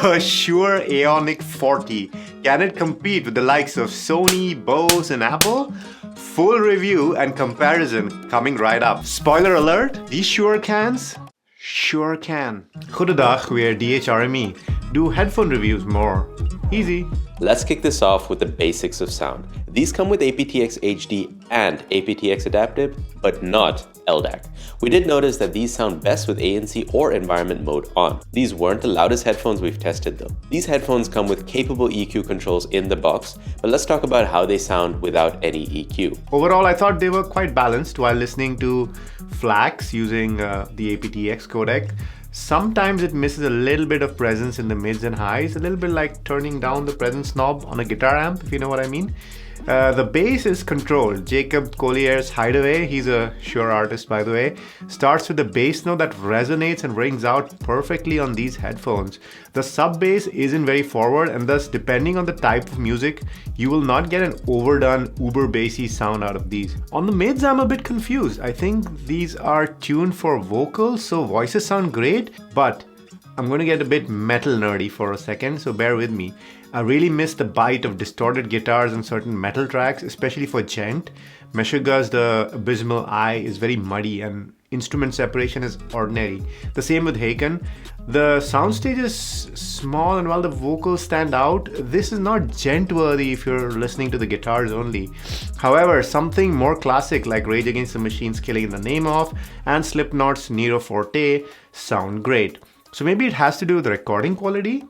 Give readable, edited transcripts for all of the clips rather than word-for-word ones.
The Shure Aonic 40. Can it compete with the likes of Sony, Bose and Apple? Full review and comparison coming right up. Spoiler alert, these Shure Cans? Sure can. Goedendag, weer DHRME. Do headphone reviews more. Easy. Let's kick this off with the basics of sound. These come with aptX HD and aptX Adaptive, but not LDAC. We did notice that these sound best with ANC or environment mode on. These weren't the loudest headphones we've tested though. These headphones come with capable EQ controls in the box, but let's talk about how they sound without any EQ. Overall, I thought they were quite balanced while listening to FLACs using the aptX codec. Sometimes it misses a little bit of presence in the mids and highs, a little bit like turning down the presence knob on a guitar amp, if you know what I mean. The bass is controlled. Jacob Collier's Hideaway, he's a Shure artist by the way, starts with a bass note that resonates and rings out perfectly on these headphones. The sub bass isn't very forward, and thus depending on the type of music, you will not get an overdone uber bassy sound out of these. On the mids, I'm a bit confused. I think these are tuned for vocals, so voices sound great, but I'm going to get a bit metal nerdy for a second, so bear with me. I really miss the bite of distorted guitars on certain metal tracks, especially for Gent. Meshuggah's The Abysmal Eye is very muddy and instrument separation is ordinary. The same with Haken. The soundstage is small, and while the vocals stand out, this is not Gent worthy if you're listening to the guitars only. However, something more classic like Rage Against the Machine's Killing in the Name Of and Slipknot's Nero Forte sound great. So maybe it has to do with the recording quality?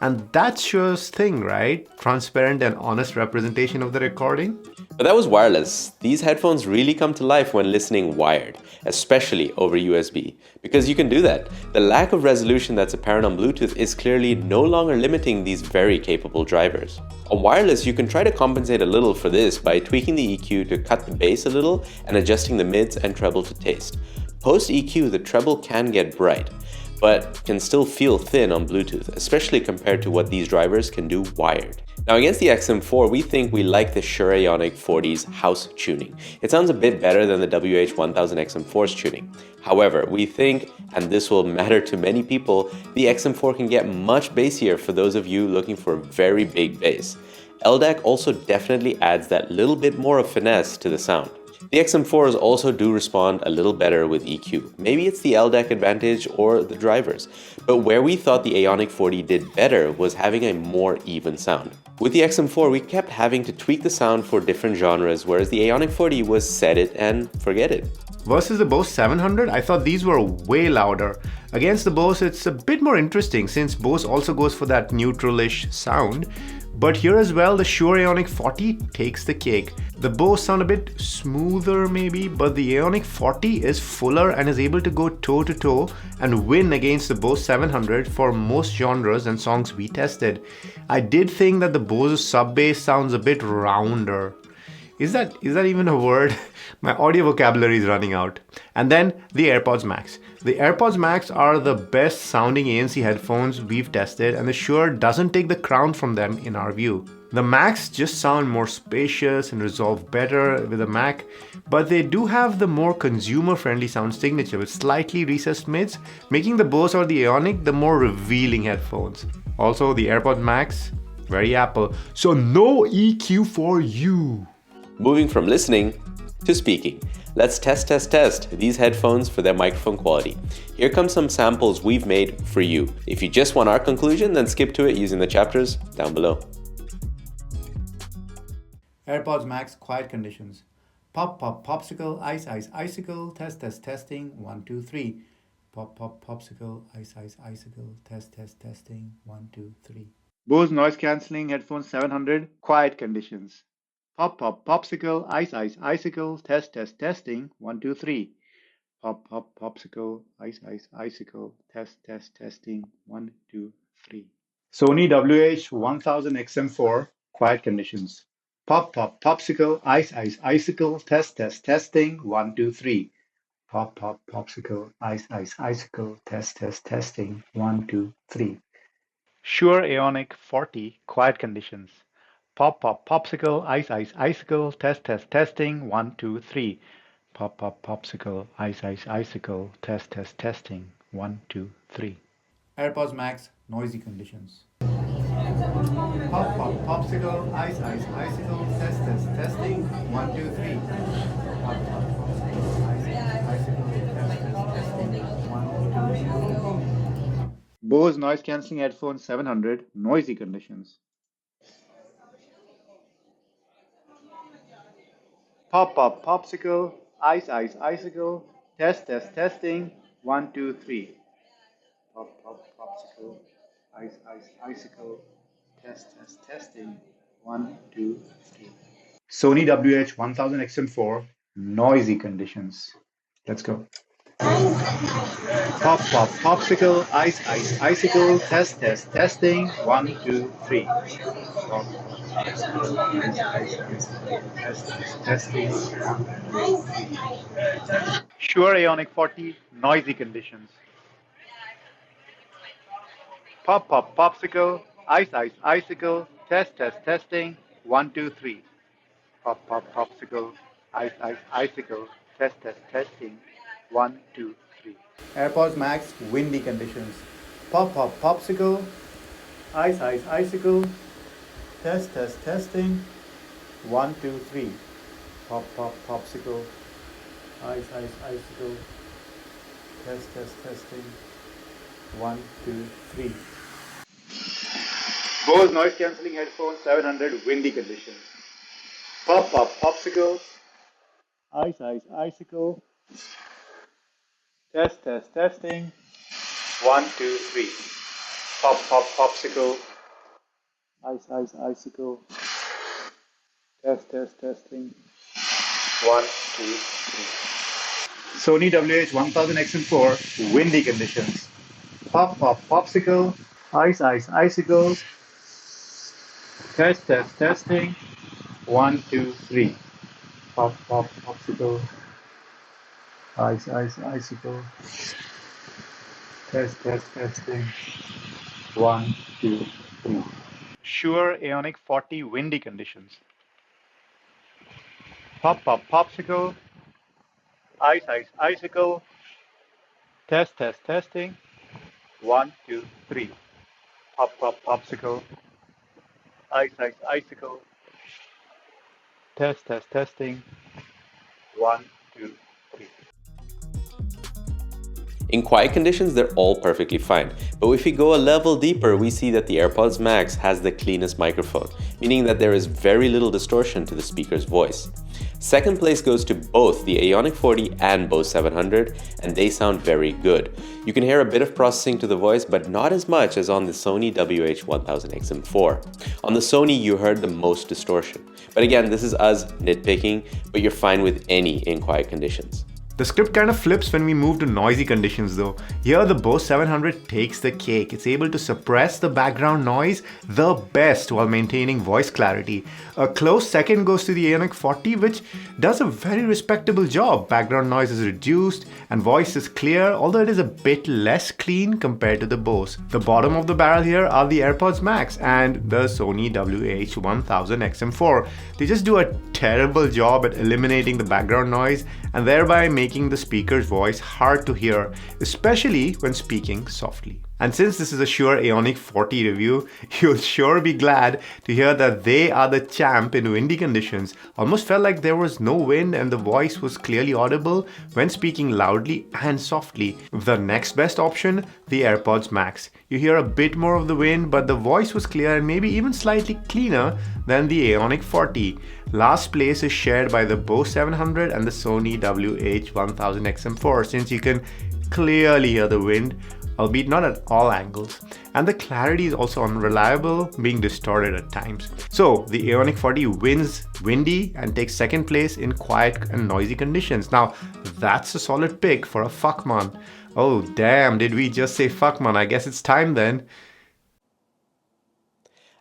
And that's Shure's thing, right? Transparent and honest representation of the recording. But that was wireless. These headphones really come to life when listening wired, especially over USB, because you can do that. The lack of resolution that's apparent on Bluetooth is clearly no longer limiting these very capable drivers. On wireless, you can try to compensate a little for this by tweaking the EQ to cut the bass a little and adjusting the mids and treble to taste. Post EQ, the treble can get bright, but can still feel thin on Bluetooth, especially compared to what these drivers can do wired. Now against the XM4, we think we like the Shure Aonic 40's house tuning. It sounds a bit better than the WH-1000 XM4's tuning. However, we think, and this will matter to many people, the XM4 can get much bassier for those of you looking for very big bass. LDAC also definitely adds that little bit more of finesse to the sound. The XM4s also do respond a little better with EQ. Maybe it's the LDAC advantage or the drivers, but where we thought the Aonic 40 did better was having a more even sound. With the XM4, we kept having to tweak the sound for different genres, whereas the Aonic 40 was set it and forget it. Versus the Bose 700, I thought these were way louder. Against the Bose, it's a bit more interesting since Bose also goes for that neutral-ish sound. But here as well, the Shure Aonic 40 takes the cake. The Bose sound a bit smoother maybe, but the Aonic 40 is fuller and is able to go toe-to-toe and win against the Bose 700 for most genres and songs we tested. I did think that the Bose sub-bass sounds a bit rounder. Is that even a word? My audio vocabulary is running out. And then the AirPods Max. The AirPods Max are the best sounding ANC headphones we've tested, and the Shure doesn't take the crown from them in our view. The Max just sound more spacious and resolve better with a Mac, but they do have the more consumer-friendly sound signature with slightly recessed mids, making the Bose or the Aonic the more revealing headphones. Also, the AirPods Max, very Apple, so no EQ for you. Moving from listening to speaking. Let's test these headphones for their microphone quality. Here come some samples we've made for you. If you just want our conclusion, then skip to it using the chapters down below. AirPods Max quiet conditions. Pop, pop, popsicle, ice, ice, icicle, testing, 1, 2, 3. Pop, pop, popsicle, ice, ice, icicle, testing, 1, 2, 3. Bose noise cancelling headphones 700, quiet conditions. Pop, pop, popsicle, ice, ice, icicle, testing, 1, 2, 3. Pop, pop, popsicle, ice, ice, icicle, testing, 1, 2, 3. Sony WH-1000 XM4, quiet conditions. Pop, pop, popsicle, ice, ice, icicle, testing, 1, 2, 3. Pop, pop, popsicle, ice, ice, icicle, testing, 1, 2, 3. Shure Aonic 40, quiet conditions. Pop, pop, popsicle, ice, ice, icicle, testing, 1, 2, 3. Pop, pop, popsicle, ice, ice, icicle, testing, 1, 2, 3. AirPods Max, noisy conditions. Pop, pop, popsicle, ice, ice, icicle, test, test, testing, 1, 2, 3. Pop, pop, popsicle, ice, ice, icicle, test, test, testing, 1, 2, 3. Bose noise cancelling headphones 700, noisy conditions. Pop, pop, popsicle, ice, ice, icicle, test, test, testing, 1, 2, 3. Pop, pop, popsicle, ice, ice, icicle, test, test, testing, 1, 2, 3. Sony WH-1000 XM4, noisy conditions. Let's go. Pop, pop, popsicle, ice, ice, icicle, test, test, testing, 1, 2, 3. Pop, pop, popsicle, ice, ice, icicle, test, test, testing, 1, 2, 3. Shure Aonic 40, noisy conditions. Pop, pop, popsicle, ice, ice, icicle, test, test, testing, 1, 2, 3. Pop, pop, popsicle, ice, ice, icicle, test, test, testing, 1, 2, 3. AirPods Max, windy conditions. Pop, pop, popsicle, ice, ice, icicle, test, test, testing, 1, 2, 3. Pop, pop, popsicle, ice, ice, icicle, test, test, testing, 1, 2, 3. Bose noise cancelling headphones 700, windy conditions. Pop, pop, popsicle, ice, ice, icicle, test, test, testing, 1, 2, 3. Pop, pop, popsicle, ice, ice, icicle, test, test, testing, 1, 2, 3. Sony WH-1000 XM4, windy conditions. Pop, pop, popsicle, ice, ice, icicle, test, test, testing, 1, 2, 3. Pop, pop, popsicle, ice, ice, icicle, test, test, testing, 1, 2, 3. Shure Aonic 40, windy conditions. Pop, pop, popsicle, ice, ice, icicle, test, test, testing, 1, 2, 3. Pop, pop, popsicle, ice, ice, icicle, test, test, testing, 1, 2, 3. In quiet conditions, they're all perfectly fine. But if we go a level deeper, we see that the AirPods Max has the cleanest microphone, meaning that there is very little distortion to the speaker's voice. Second place goes to both the Aonic 40 and Bose 700, and they sound very good. You can hear a bit of processing to the voice, but not as much as on the Sony WH-1000 XM4. On the Sony, you heard the most distortion. But again, this is us nitpicking, but you're fine with any in quiet conditions. The script kind of flips when we move to noisy conditions though. Here the Bose 700 takes the cake. It's able to suppress the background noise the best while maintaining voice clarity. A close second goes to the Aonic 40, which does a very respectable job. Background noise is reduced and voice is clear, although it is a bit less clean compared to the Bose. The bottom of the barrel here are the AirPods Max and the Sony WH-1000 XM4. They just do a terrible job at eliminating the background noise and thereby making the speaker's voice hard to hear, especially when speaking softly. And since this is a Shure Aonic 40 review, you'll sure be glad to hear that they are the champ in windy conditions. Almost felt like there was no wind and the voice was clearly audible when speaking loudly and softly. The next best option, the AirPods Max. You hear a bit more of the wind, but the voice was clear and maybe even slightly cleaner than the Aonic 40. Last place is shared by the Bose 700 and the Sony WH-1000 XM4, since you can clearly hear the wind, albeit not at all angles, and the clarity is also unreliable, being distorted at times. So the Aonic 40 wins windy and takes second place in quiet and noisy conditions. Now that's a solid pick for a fuckman. Oh damn, did we just say fuckman? I guess it's time then.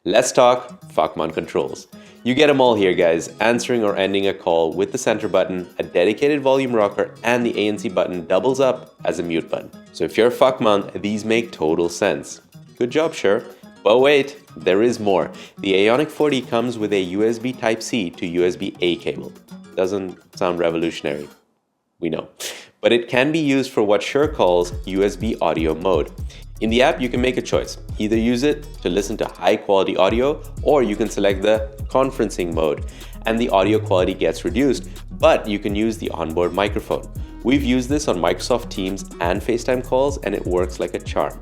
Let's talk Fuckman controls. You get them all here, guys. Answering or ending a call with the center button, a dedicated volume rocker, and the ANC button doubles up as a mute button. So if you're a Fuckman, these make total sense. Good job, Shure. But wait, there is more. The Aonic 40 comes with a USB Type-C to USB-A cable. Doesn't sound revolutionary, we know. but it can be used for what Shure calls USB audio mode. In the app, you can make a choice. Either use it to listen to high-quality audio, or you can select the conferencing mode, and the audio quality gets reduced, but you can use the onboard microphone. We've used this on Microsoft Teams and FaceTime calls, and it works like a charm.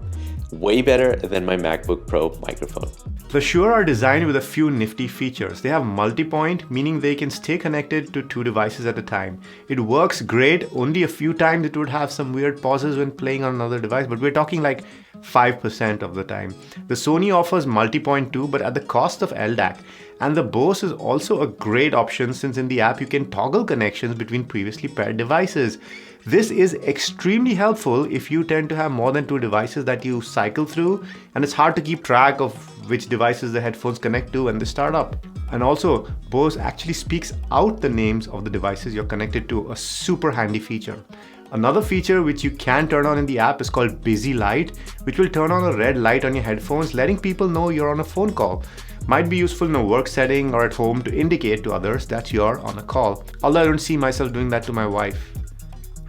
Way better than my MacBook Pro microphone. The Shure are designed with a few nifty features. They have multi-point, meaning they can stay connected to two devices at a time. It works great. Only a few times it would have some weird pauses when playing on another device, but we're talking like 5% of the time. The Sony offers multi-point too, but at the cost of LDAC. And the Bose is also a great option, since in the app you can toggle connections between previously paired devices. This is extremely helpful if you tend to have more than two devices that you cycle through, and it's hard to keep track of which devices the headphones connect to when they start up. And also, Bose actually speaks out the names of the devices you're connected to, a super handy feature. Another feature which you can turn on in the app is called Busy Light, which will turn on a red light on your headphones, letting people know you're on a phone call. Might be useful in a work setting or at home to indicate to others that you're on a call. Although I don't see myself doing that to my wife.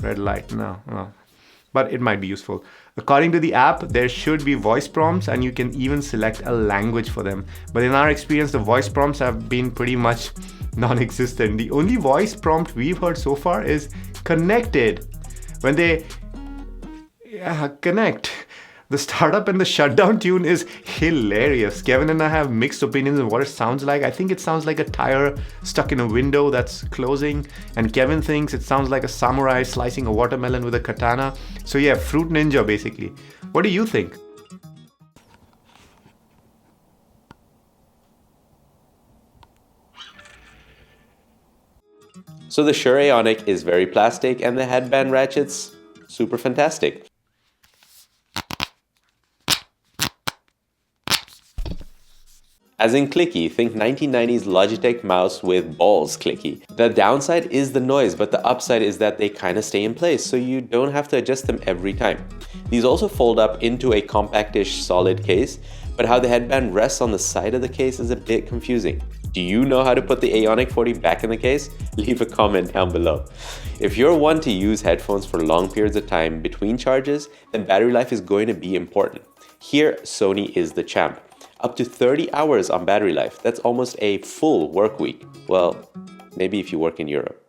Red light, no. But it might be useful. According to the app, there should be voice prompts, and you can even select a language for them. But in our experience, the voice prompts have been pretty much non-existent. The only voice prompt we've heard so far is connected. When they connect. The startup and the shutdown tune is hilarious. Kevin and I have mixed opinions on what it sounds like. I think it sounds like a tire stuck in a window that's closing, and Kevin thinks it sounds like a samurai slicing a watermelon with a katana. So yeah, Fruit Ninja basically. What do you think? So the Shure Aonic is very plastic, and the headband ratchets, super fantastic. As in clicky, think 1990s Logitech mouse with balls clicky. The downside is the noise, but the upside is that they kind of stay in place, so you don't have to adjust them every time. These also fold up into a compactish solid case, but how the headband rests on the side of the case is a bit confusing. Do you know how to put the Aonic 40 back in the case? Leave a comment down below. If you're one to use headphones for long periods of time between charges, then battery life is going to be important. Here, Sony is the champ. Up to 30 hours on battery life. That's almost a full work week. Well, maybe if you work in Europe.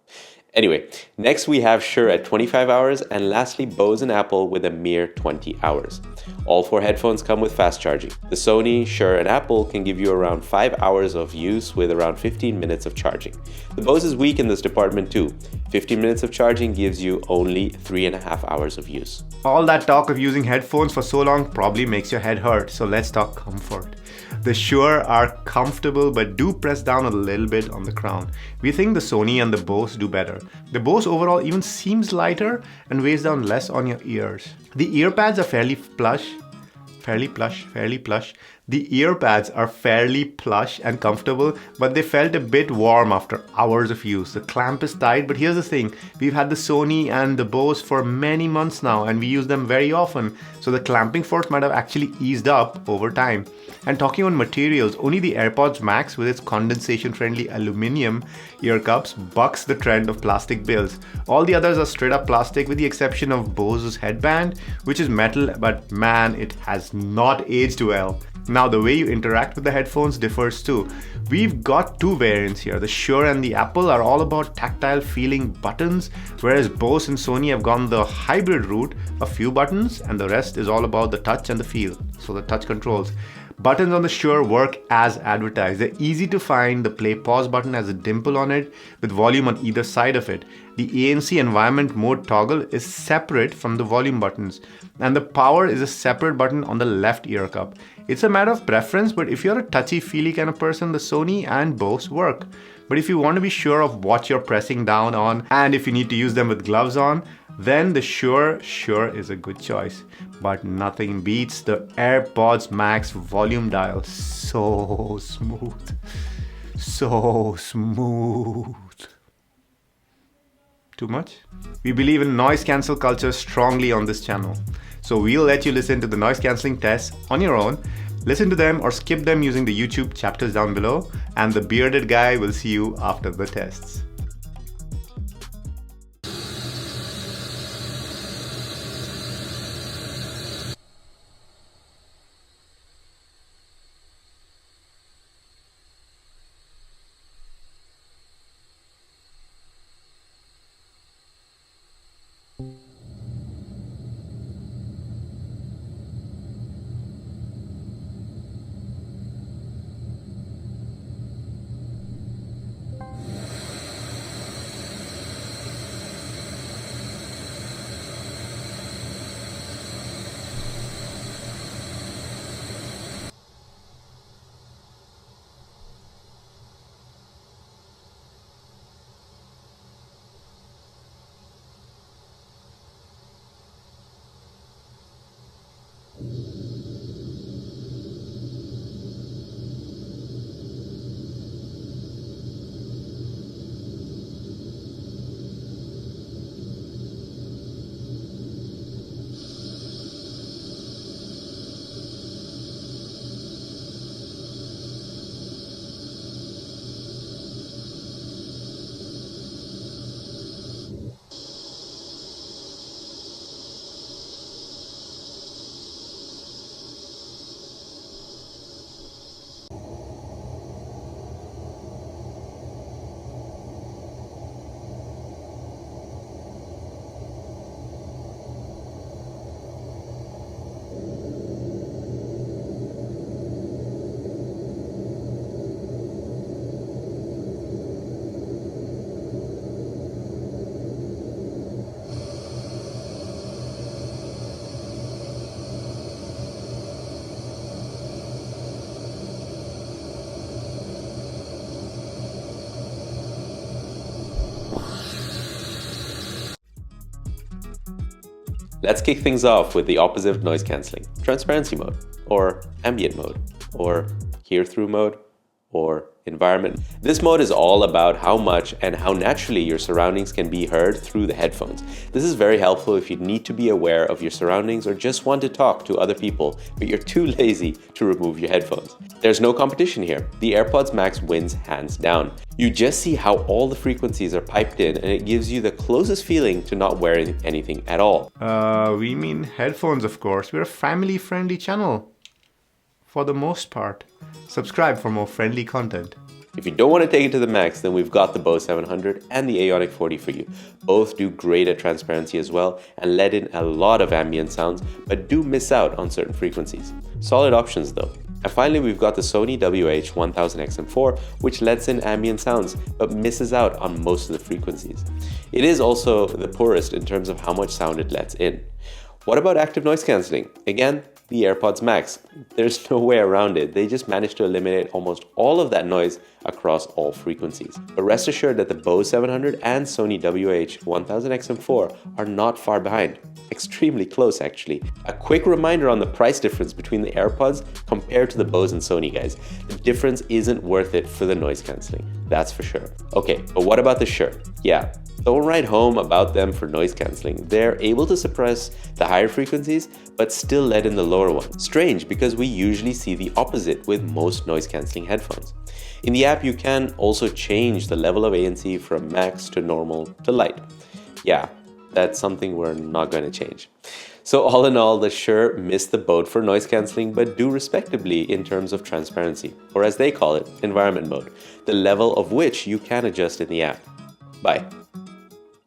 Anyway, next we have Shure at 25 hours, and lastly Bose and Apple with a mere 20 hours. All four headphones come with fast charging. The Sony, Shure, and Apple can give you around 5 hours of use with around 15 minutes of charging. The Bose is weak in this department too. 15 minutes of charging gives you only 3.5 hours of use. All that talk of using headphones for so long probably makes your head hurt, so let's talk comfort. The Shure are comfortable but do press down a little bit on the crown. We think the Sony and the Bose do better. The Bose overall even seems lighter and weighs down less on your ears. The earpads are fairly plush. The earpads are fairly plush and comfortable, but they felt a bit warm after hours of use. The clamp is tight, but here's the thing. We've had the Sony and the Bose for many months now, and we use them very often, so the clamping force might have actually eased up over time. And talking on materials, only the AirPods Max with its condensation-friendly aluminum ear cups bucks the trend of plastic builds. All the others are straight up plastic with the exception of Bose's headband, which is metal, but man, it has not aged well. Now the way you interact with the headphones differs too. We've got two variants here. The Shure and the Apple are all about tactile feeling buttons, whereas Bose and Sony have gone the hybrid route, a few buttons, and the rest is all about the touch and the feel, so the touch controls. Buttons on the Shure work as advertised. They're easy to find. The play pause button has a dimple on it with volume on either side of it. The ANC environment mode toggle is separate from the volume buttons, and the power is a separate button on the left ear cup. It's a matter of preference, but if you're a touchy-feely kind of person, the Sony and Bose work. But if you want to be sure of what you're pressing down on, and if you need to use them with gloves on, then the Shure is a good choice. But nothing beats the AirPods Max volume dial. So smooth. So smooth. Too much? We believe in noise cancel culture strongly on this channel. So we'll let you listen to the noise cancelling tests on your own. Listen to them or skip them using the YouTube chapters down below, and the bearded guy will see you after the tests. Let's kick things off with the opposite of noise cancelling, transparency mode, or ambient mode, or hear-through mode, or environment. This mode is all about how much and how naturally your surroundings can be heard through the headphones. This is very helpful if you need to be aware of your surroundings or just want to talk to other people, but you're too lazy to remove your headphones. There's no competition here. The AirPods Max wins hands down. You just see how all the frequencies are piped in, and it gives you the closest feeling to not wearing anything at all. We mean headphones, of course. We're a family-friendly channel. For the most part. Subscribe for more friendly content. If you don't want to take it to the max, then we've got the Bose 700 and the Aonic 40 for you. Both do great at transparency as well and let in a lot of ambient sounds, but do miss out on certain frequencies. Solid options though. And finally, we've got the Sony WH-1000 XM4, which lets in ambient sounds, but misses out on most of the frequencies. It is also the poorest in terms of how much sound it lets in. What about active noise cancelling? Again, the AirPods Max. There's no way around it. They just managed to eliminate almost all of that noise across all frequencies. But rest assured that the Bose 700 and Sony WH-1000 XM4 are not far behind. Extremely close actually. A quick reminder on the price difference between the AirPods compared to the Bose and Sony, guys. The difference isn't worth it for the noise cancelling, that's for sure. Okay, but what about the Shure? Yeah, don't write home about them for noise cancelling. They're able to suppress the higher frequencies, but still let in the lower ones. Strange, because we usually see the opposite with most noise cancelling headphones. In the app, you can also change the level of ANC from max to normal to light. Yeah, that's something we're not going to change. So all in all, the Shure missed the boat for noise cancelling, but do respectably in terms of transparency, or as they call it, environment mode, the level of which you can adjust in the app. Bye.